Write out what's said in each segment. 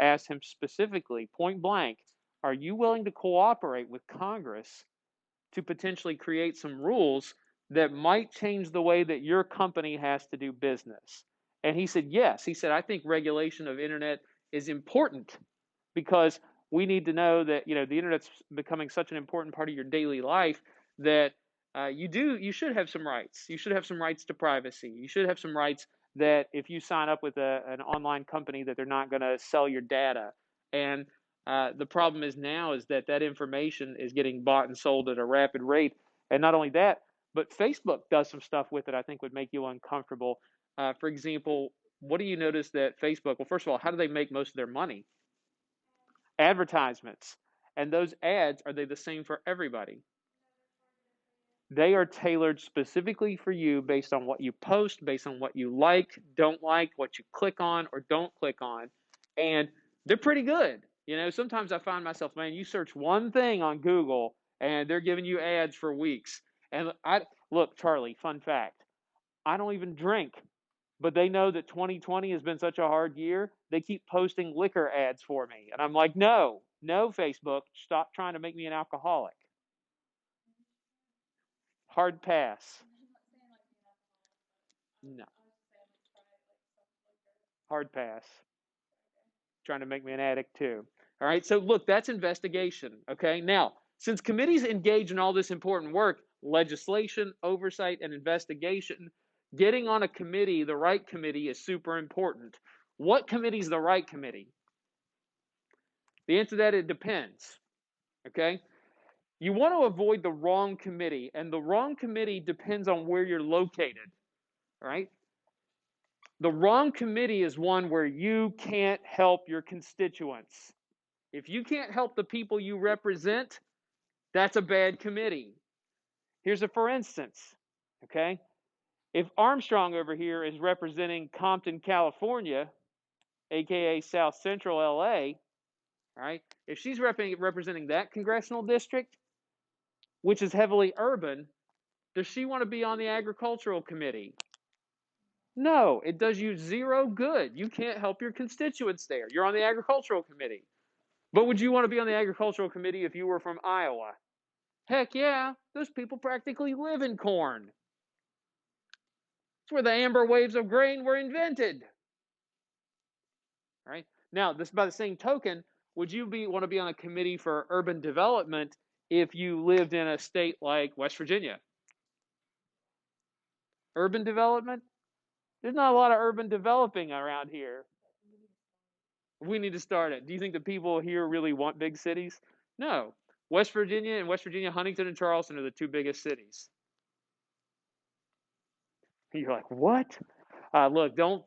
asked him specifically, point blank, are you willing to cooperate with Congress to potentially create some rules that might change the way that your company has to do business? And he said, yes. He said, I think regulation of internet is important because we need to know that, the internet's becoming such an important part of your daily life that you should have some rights. You should have some rights to privacy. You should have some rights that if you sign up with an online company that they're not going to sell your data. And the problem is now is that information is getting bought and sold at a rapid rate. And not only that, but Facebook does some stuff with it I think would make you uncomfortable. For example, what do you notice that Facebook, well, first of all, how do they make most of their money? Advertisements. And those ads, are they the same for everybody? They are tailored specifically for you based on what you post, based on what you like, don't like, what you click on or don't click on. And they're pretty good. Sometimes I find myself, man, you search one thing on Google and they're giving you ads for weeks. And look, Charlie, fun fact, I don't even drink, but they know that 2020 has been such a hard year. They keep posting liquor ads for me. And I'm like, no, Facebook, stop trying to make me an alcoholic. Hard pass. No. Hard pass. Trying to make me an addict too. All right. So look, that's investigation. Okay. Now, since committees engage in all this important work, legislation, oversight, and investigation, getting on a committee, the right committee, is super important. What committee is the right committee? The answer to that, it depends. Okay. You want to avoid the wrong committee, and the wrong committee depends on where you're located. All right. The wrong committee is one where you can't help your constituents. If you can't help the people you represent, that's a bad committee. Here's a for instance, okay? If Armstrong over here is representing Compton, California, aka South Central LA, right? If she's representing that congressional district, which is heavily urban, does she want to be on the agricultural committee? No, it does you zero good. You can't help your constituents there. You're on the agricultural committee. But would you want to be on the agricultural committee if you were from Iowa? Heck yeah, those people practically live in corn. It's where the amber waves of grain were invented. Right? Now, this by the same token, would you want to be on a committee for urban development if you lived in a state like West Virginia? Urban development? There's not a lot of urban developing around here. We need to start it. Do you think the people here really want big cities? No. West Virginia, Huntington and Charleston are the two biggest cities. You're like, what? Look, don't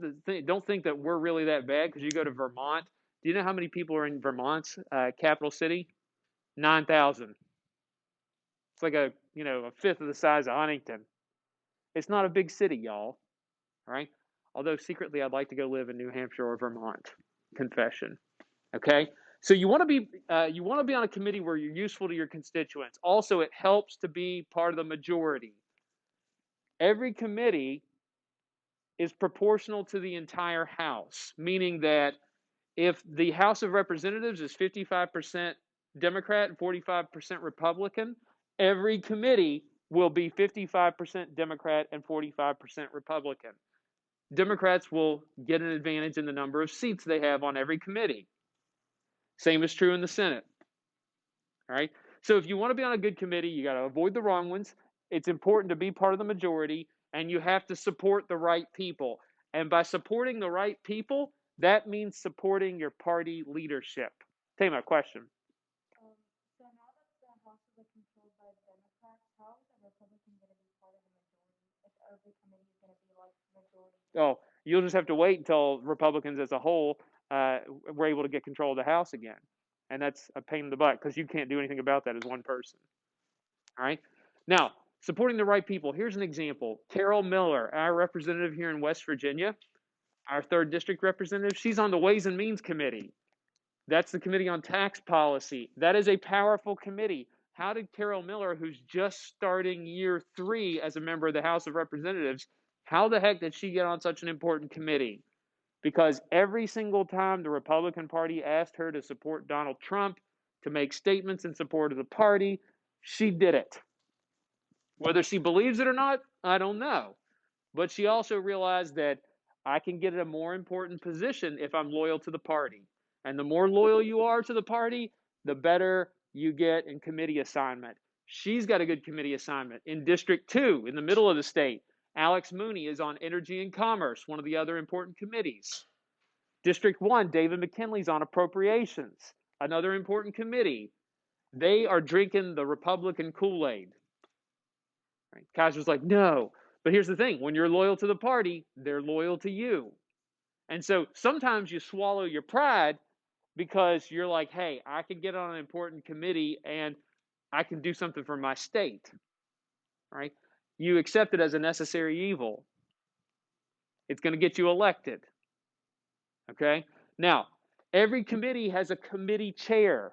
think that we're really that bad because you go to Vermont. Do you know how many people are in Vermont's capital city? 9,000. It's like a fifth of the size of Huntington. It's not a big city, y'all. Right? Although secretly, I'd like to go live in New Hampshire or Vermont. Confession. Okay. So you want to be on a committee where you're useful to your constituents. Also, it helps to be part of the majority. Every committee is proportional to the entire House, meaning that if the House of Representatives is 55% Democrat and 45% Republican, every committee will be 55% Democrat and 45% Republican. Democrats will get an advantage in the number of seats they have on every committee. Same is true in the Senate. All right. So if you want to be on a good committee, you got to avoid the wrong ones. It's important to be part of the majority, and you have to support the right people. And by supporting the right people, that means supporting your party leadership. Tell me a question. So now that the House is controlled by Democrats, how is the Republican going to be part of the majority if every committee is going to be like majority? Oh, you'll just have to wait until Republicans as a whole were able to get control of the House again. And that's a pain in the butt because you can't do anything about that as one person. All right. Now, supporting the right people. Here's an example. Carol Miller, our representative here in West Virginia, our 3rd District representative, she's on the Ways and Means Committee. That's the Committee on Tax Policy. That is a powerful committee. How did Carol Miller, who's just starting year 3 as a member of the House of Representatives, how the heck did she get on such an important committee? because every single time the Republican Party asked her to support Donald Trump, to make statements in support of the party, she did it. Whether she believes it or not, I don't know. But she also realized that I can get a more important position if I'm loyal to the party. And the more loyal you are to the party, the better you get in committee assignment. She's got a good committee assignment. In District 2, in the middle of the state, Alex Mooney is on Energy and Commerce, one of the other important committees. District 1, David McKinley's on Appropriations, another important committee. They are drinking the Republican Kool-Aid. Right? Kaiser's like, no. But here's the thing. When you're loyal to the party, they're loyal to you. And so sometimes you swallow your pride because you're like, hey, I can get on an important committee and I can do something for my state. Right? You accept it as a necessary evil. It's going to get you elected. Okay? Now, every committee has a committee chair.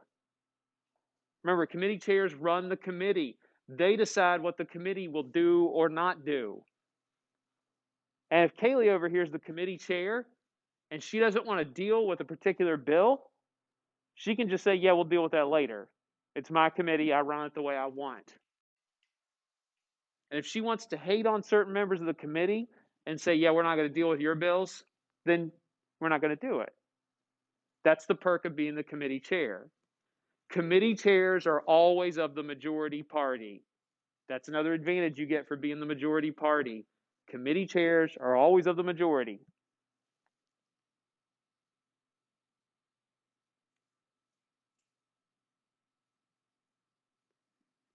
Remember, committee chairs run the committee. They decide what the committee will do or not do. And if Kaylee over here is the committee chair and she doesn't want to deal with a particular bill, she can just say, yeah, we'll deal with that later. It's my committee. I run it the way I want. And if she wants to hate on certain members of the committee and say, yeah, we're not going to deal with your bills, then we're not going to do it. That's the perk of being the committee chair. Committee chairs are always of the majority party. That's another advantage you get for being the majority party. Committee chairs are always of the majority.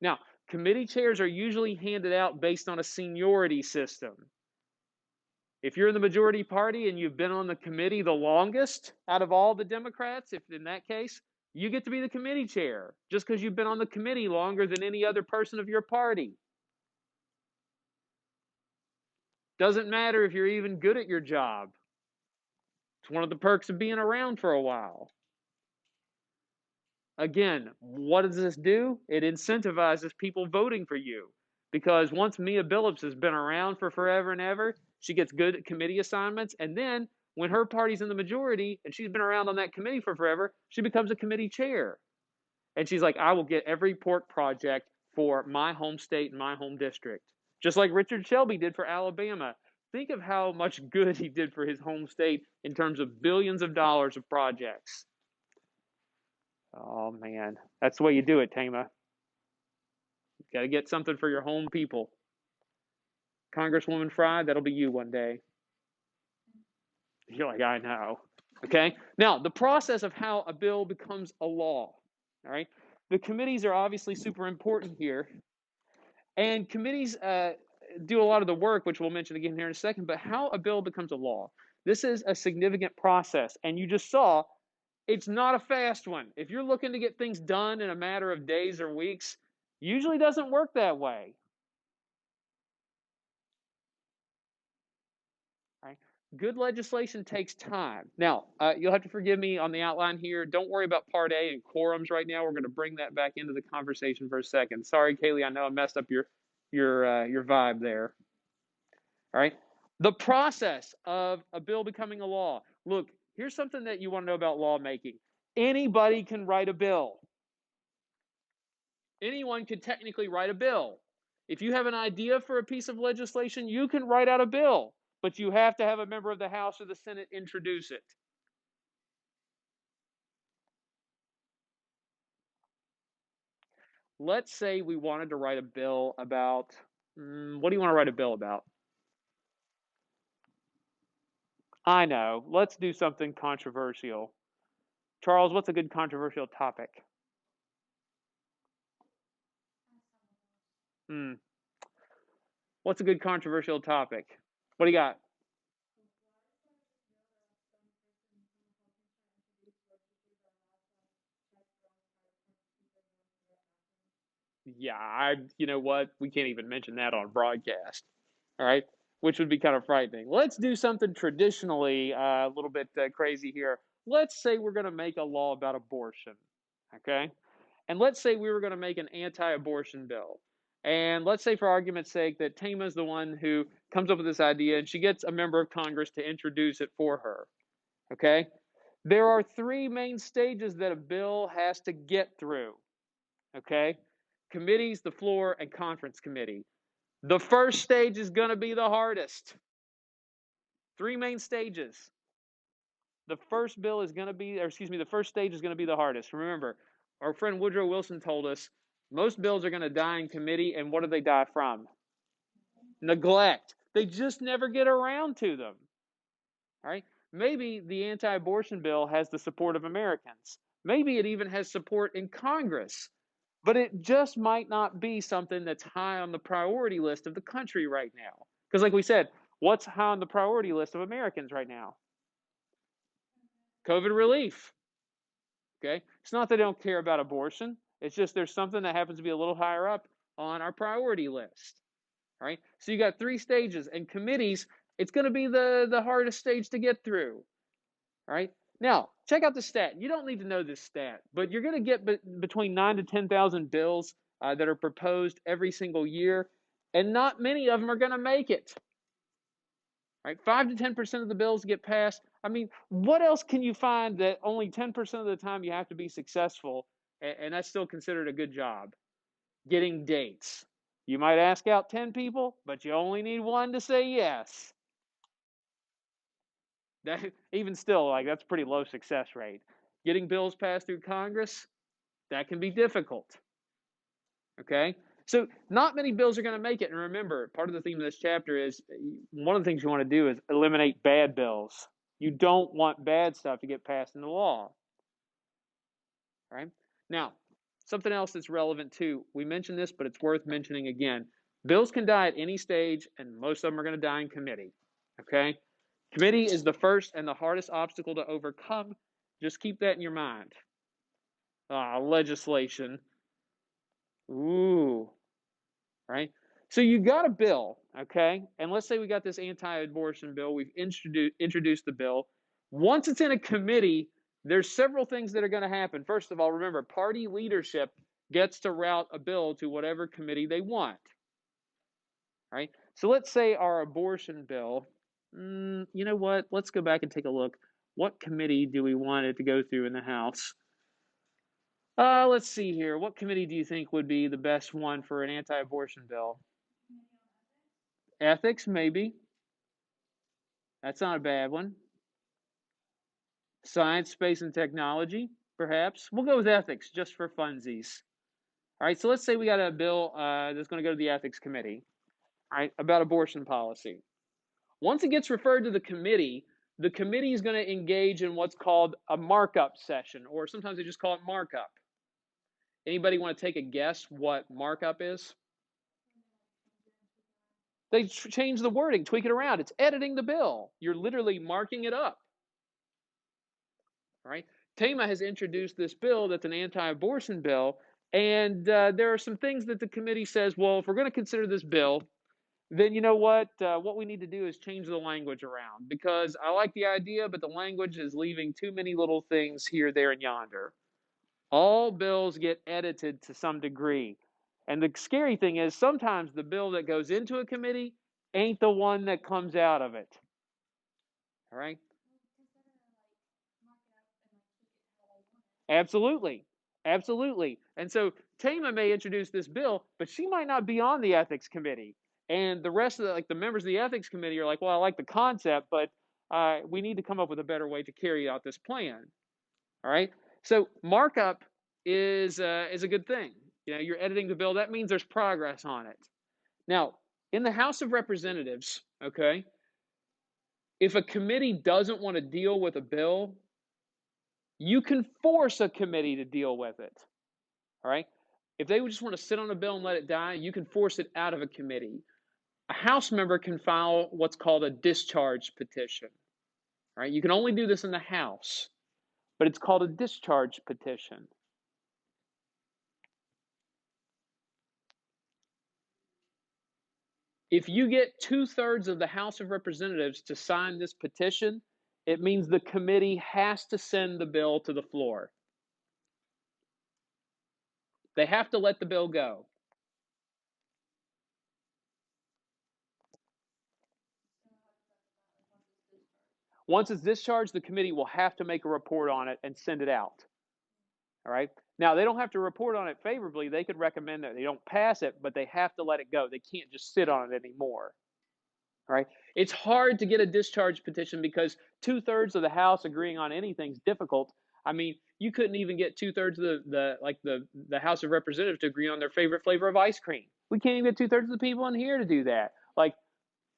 Now, committee chairs are usually handed out based on a seniority system. If you're in the majority party and you've been on the committee the longest out of all the Democrats, if in that case, you get to be the committee chair just because you've been on the committee longer than any other person of your party. Doesn't matter if you're even good at your job. It's one of the perks of being around for a while. Again, what does this do? It incentivizes people voting for you. Because once Mia Billups has been around for forever and ever, she gets good at committee assignments. And then when her party's in the majority and she's been around on that committee for forever, she becomes a committee chair. And she's like, I will get every pork project for my home state and my home district. Just like Richard Shelby did for Alabama. Think of how much good he did for his home state in terms of billions of dollars of projects. Oh, man. That's the way you do it, Tama. You got to get something for your home people. Congresswoman Fry, that'll be you one day. You're like, I know. Okay? Now, the process of how a bill becomes a law. All right? The committees are obviously super important here. And committees do a lot of the work, which we'll mention again here in a second, but how a bill becomes a law. This is a significant process. And you just saw it's not a fast one. If you're looking to get things done in a matter of days or weeks, usually doesn't work that way. Right? Good legislation takes time. Now, you'll have to forgive me on the outline here. Don't worry about Part A and quorums right now. We're going to bring that back into the conversation for a second. Sorry, Kaylee, I know I messed up your vibe there. All right. The process of a bill becoming a law. Look, here's something that you want to know about lawmaking. Anybody can write a bill. Anyone can technically write a bill. If you have an idea for a piece of legislation, you can write out a bill, but you have to have a member of the House or the Senate introduce it. Let's say we wanted to write a bill about, what do you want to write a bill about? I know. Let's do something controversial. Charles, what's a good controversial topic? What's a good controversial topic? What do you got? Yeah, you know what? We can't even mention that on broadcast. All right, which would be kind of frightening. Let's do something traditionally a little bit crazy here. Let's say we're going to make a law about abortion. Okay, and let's say we were going to make an anti-abortion bill. And let's say, for argument's sake, that Tama's the one who comes up with this idea, and she gets a member of Congress to introduce it for her. Okay? There are three main stages that a bill has to get through. Okay? Committees, the floor, and conference committee. The first stage is going to be the hardest. Three main stages. The first bill is going to be, or excuse me, the first stage is going to be the hardest. Remember, our friend Woodrow Wilson told us most bills are going to die in committee, and what do they die from? Neglect. They just never get around to them. All right? Maybe the anti-abortion bill has the support of Americans. Maybe it even has support in Congress. But it just might not be something that's high on the priority list of the country right now. Because like we said, what's high on the priority list of Americans right now? COVID relief. Okay? It's not that they don't care about abortion. It's just there's something that happens to be a little higher up on our priority list. All right? So you got three stages, and committees, it's going to be the hardest stage to get through. All right? Now, check out the stat. You don't need to know this stat, but you're going to get between 9 to 10,000 bills that are proposed every single year, and not many of them are going to make it. Right? 5 to 10% of the bills get passed. I mean, what else can you find that only 10% of the time you have to be successful, and that's still considered a good job? Getting dates. You might ask out 10 people, but you only need one to say yes. That, even still, like, that's a pretty low success rate. Getting bills passed through Congress, that can be difficult. Okay? So not many bills are going to make it. And remember, part of the theme of this chapter is one of the things you want to do is eliminate bad bills. You don't want bad stuff to get passed into law. Right? Now, something else that's relevant too. We mentioned this, but it's worth mentioning again. Bills can die at any stage, and most of them are going to die in committee. Okay? Committee is the first and the hardest obstacle to overcome. Just keep that in your mind. Legislation. Ooh. Right? So you got a bill, okay? And let's say we got this anti-abortion bill. We've introduced the bill. Once it's in a committee, there's several things that are going to happen. First of all, remember, party leadership gets to route a bill to whatever committee they want. Right? So let's say our abortion bill, you know what? Let's go back and take a look. What committee do we want it to go through in the House? Let's see here. What committee do you think would be the best one for an anti-abortion bill? Ethics, maybe. That's not a bad one. Science, space, and technology, perhaps. We'll go with ethics just for funsies. All right, so let's say we got a bill that's going to go to the ethics committee, all right, about abortion policy. Once it gets referred to the committee is going to engage in what's called a markup session, or sometimes they just call it markup. Anybody want to take a guess what markup is? They change the wording, tweak it around. It's editing the bill. You're literally marking it up. All right. Tama has introduced this bill that's an anti-abortion bill, and there are some things that the committee says, well, if we're going to consider this bill, then you know what? What we need to do is change the language around, because I like the idea, but the language is leaving too many little things here, there, and yonder. All bills get edited to some degree. And the scary thing is sometimes the bill that goes into a committee ain't the one that comes out of it. All right? Absolutely. Absolutely. And so Tama may introduce this bill, but she might not be on the ethics committee. And the rest of the members of the ethics committee are like, well, I like the concept, but we need to come up with a better way to carry out this plan. All right. So markup is a good thing. You know, you're editing the bill. That means there's progress on it. Now, in the House of Representatives, okay, if a committee doesn't want to deal with a bill, you can force a committee to deal with it. All right? If they just want to sit on a bill and let it die, you can force it out of a committee. A House member can file what's called a discharge petition. All right? You can only do this in the House, but it's called a discharge petition. If you get 2/3 of the House of Representatives to sign this petition, it means the committee has to send the bill to the floor. They have to let the bill go. Once it's discharged, the committee will have to make a report on it and send it out. All right. Now, they don't have to report on it favorably. They could recommend that they don't pass it, but they have to let it go. They can't just sit on it anymore. All right. It's hard to get a discharge petition because 2/3 of the House agreeing on anything is difficult. I mean, you couldn't even get 2/3 of the House of Representatives to agree on their favorite flavor of ice cream. We can't even get 2/3 of the people in here to do that. Like,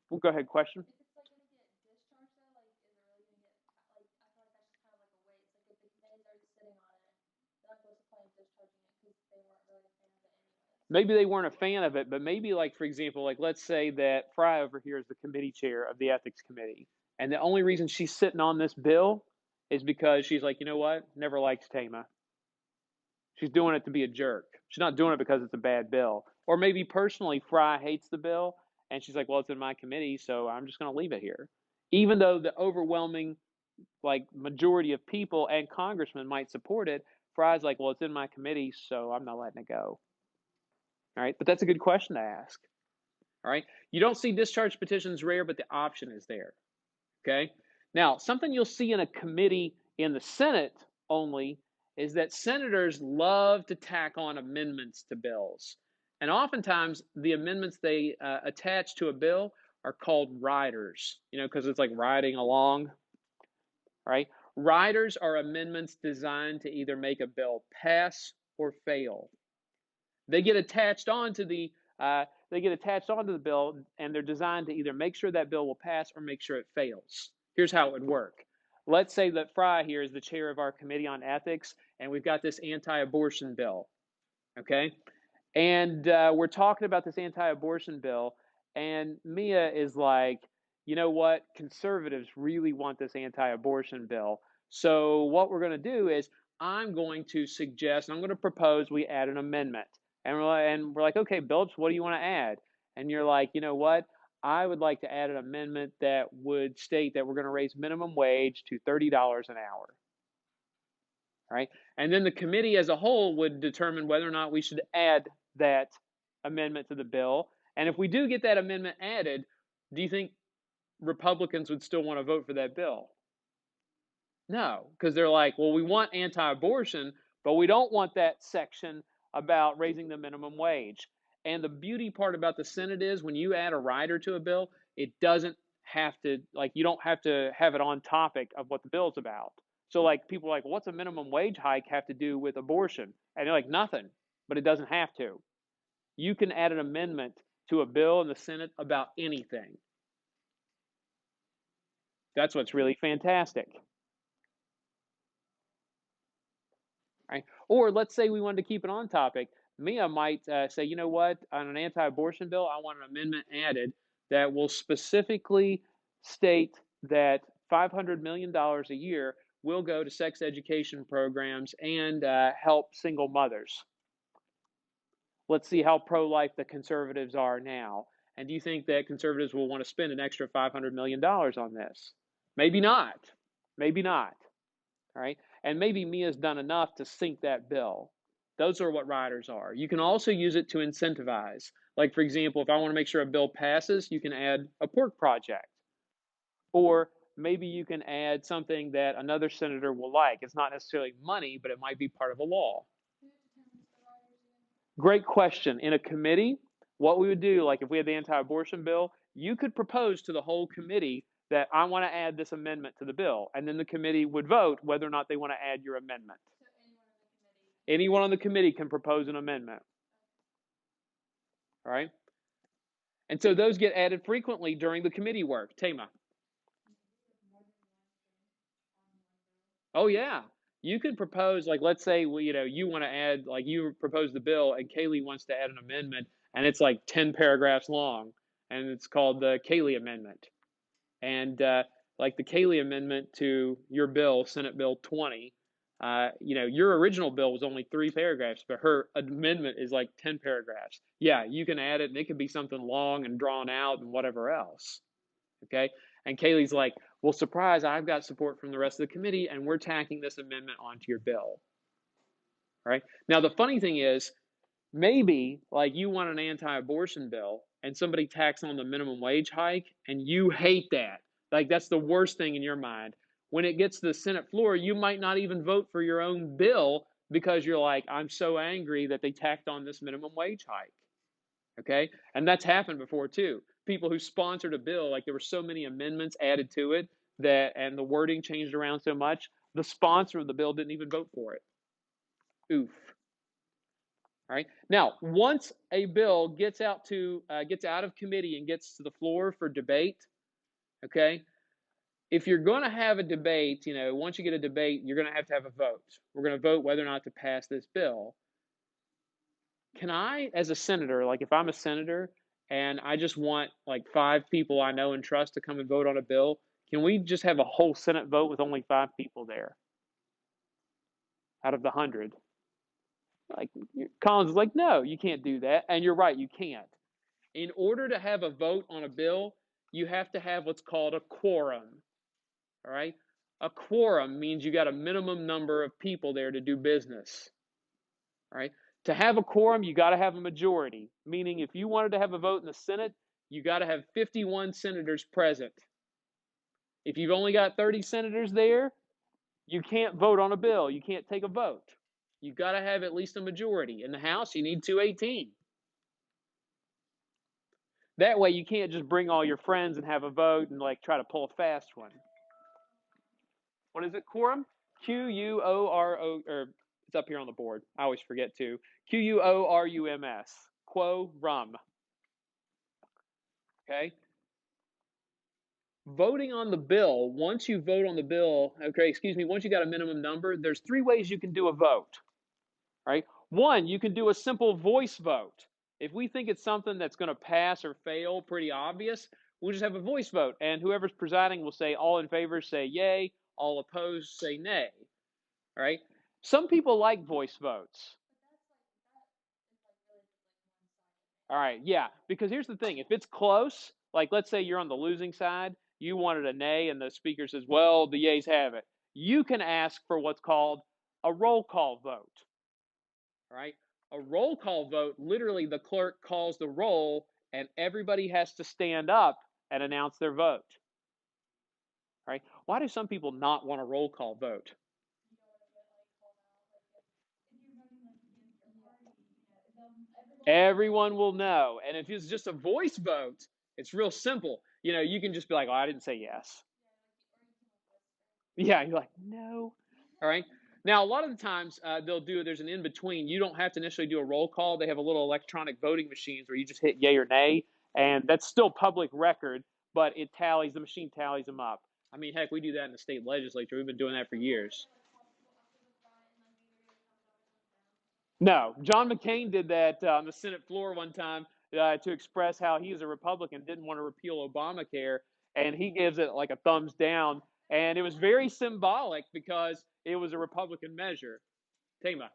well, go ahead, question. If it's like gonna get discharged though, like is it really gonna get like I feel like that's just kind of like a waste. Like if the committee's already sitting on it, then like what's the point of discharging it because they weren't really a fan of it anyways. Maybe they weren't a fan of it, but maybe, like, for example, like, let's say that Fry over here is the committee chair of the ethics committee, and the only reason she's sitting on this bill is because she's like, you know what, never liked Tama. She's doing it to be a jerk. She's not doing it because it's a bad bill. Or maybe personally Fry hates the bill and she's like, well, it's in my committee, so I'm just going to leave it here. Even though the overwhelming like majority of people and congressmen might support it, Fry's like, well, it's in my committee, so I'm not letting it go. All right, but that's a good question to ask. All right, you don't see discharge petitions rare, but the option is there. Okay, now something you'll see in a committee in the Senate only is that senators love to tack on amendments to bills. And oftentimes the amendments they attach to a bill are called riders, you know, because it's like riding along, right? Riders are amendments designed to either make a bill pass or fail. They get attached onto the bill, and they're designed to either make sure that bill will pass or make sure it fails. Here's how it would work. Let's say that Fry here is the chair of our committee on ethics, and we've got this anti-abortion bill, okay? And we're talking about this anti-abortion bill, and Mia is like, you know what? Conservatives really want this anti-abortion bill. So what we're going to do is I'm going to suggest, I'm going to propose we add an amendment. And we're like, okay, Billups, what do you want to add? And you're like, you know what? I would like to add an amendment that would state that we're going to raise minimum wage to $30 an hour. Right? And then the committee as a whole would determine whether or not we should add that amendment to the bill. And if we do get that amendment added, do you think Republicans would still want to vote for that bill? No, because they're like, well, we want anti-abortion, but we don't want that section about raising the minimum wage. And the beauty part about the Senate is when you add a rider to a bill, it doesn't have to, like, you don't have to have it on topic of what the bill's about. So, like, people are like, what's a minimum wage hike have to do with abortion? And they're like, nothing, but it doesn't have to. You can add an amendment to a bill in the Senate about anything. That's what's really fantastic. Right? Or let's say we wanted to keep it on topic. Mia might say, you know what, on an anti-abortion bill, I want an amendment added that will specifically state that $500 million a year will go to sex education programs and help single mothers. Let's see how pro-life the conservatives are now. And do you think that conservatives will want to spend an extra $500 million on this? Maybe not. Maybe not. All right. And maybe Mia's done enough to sink that bill. Those are what riders are. You can also use it to incentivize. Like, for example, if I want to make sure a bill passes, you can add a pork project. Or maybe you can add something that another senator will like. It's not necessarily money, but it might be part of a law. Who determines the riders again? Great question. In a committee, what we would do, like if we had the anti-abortion bill, you could propose to the whole committee that I want to add this amendment to the bill, and then the committee would vote whether or not they want to add your amendment. So anyone on the committee. Anyone on the committee can propose an amendment. All right? And so those get added frequently during the committee work. Tama. Oh, yeah. You could propose, like, let's say, you know, you want to add, like, you propose the bill, and Kaylee wants to add an amendment, and it's like 10 paragraphs long, and it's called the Kaylee Amendment. And like the Kaylee Amendment to your bill, Senate Bill 20, you know, your original bill was only 3 paragraphs, but her amendment is like 10 paragraphs. Yeah, you can add it, and it could be something long and drawn out and whatever else. Okay? And Kaylee's like, well, surprise, I've got support from the rest of the committee, and we're tacking this amendment onto your bill. Right? Now, the funny thing is, maybe, like, you want an anti-abortion bill, and somebody tacks on the minimum wage hike, and you hate that. Like, that's the worst thing in your mind. When it gets to the Senate floor, you might not even vote for your own bill because you're like, I'm so angry that they tacked on this minimum wage hike. Okay? And that's happened before too. People who sponsored a bill, like there were so many amendments added to it that, and the wording changed around so much, the sponsor of the bill didn't even vote for it. Oof. All right. Now, once a bill gets out of committee and gets to the floor for debate, okay, if you're going to have a debate, once you get a debate, you're going to have a vote. We're going to vote whether or not to pass this bill. Can I, as a senator, like if I'm a senator and I just want like 5 people I know and trust to come and vote on a bill, can we just have a whole Senate vote with only 5 people there out of the 100? Like, Collins is like, no, you can't do that. And you're right, you can't. In order to have a vote on a bill, you have to have what's called a quorum. All right? A quorum means you got a minimum number of people there to do business. All right? To have a quorum, you got to have a majority, meaning if you wanted to have a vote in the Senate, you got to have 51 senators present. If you've only got 30 senators there, you can't vote on a bill. You can't take a vote. You got to have at least a majority. In the House, you need 218. That way, you can't just bring all your friends and have a vote and like try to pull a fast one. What is it? Quorum? Quoro, or it's up here on the board. I always forget too. Quorums. Quorum. Okay. Voting on the bill. Once you vote on the bill, once you got a minimum number, there's 3 ways you can do a vote. Right? One, you can do a simple voice vote. If we think it's something that's going to pass or fail, pretty obvious, we'll just have a voice vote, and whoever's presiding will say all in favor say yay, all opposed say nay. All right? Some people like voice votes. All right, yeah, because here's the thing. If it's close, like let's say you're on the losing side, you wanted a nay, and the speaker says, well, the yays have it. You can ask for what's called a roll call vote. All right? A roll call vote, literally the clerk calls the roll, and everybody has to stand up and announce their vote. All right? Why do some people not want a roll call vote? Everyone will know. And if it's just a voice vote, it's real simple. You can just be like, oh, I didn't say yes. Yeah, you're like, no. All right. Now, a lot of the times there's an in-between. You don't have to initially do a roll call. They have a little electronic voting machines where you just hit yay or nay, and that's still public record, but the machine tallies them up. I mean, heck, we do that in the state legislature. We've been doing that for years. No, John McCain did that on the Senate floor one time to express how he is a Republican, didn't want to repeal Obamacare, and he gives it like a thumbs down. And it was very symbolic because it was a Republican measure. Tema.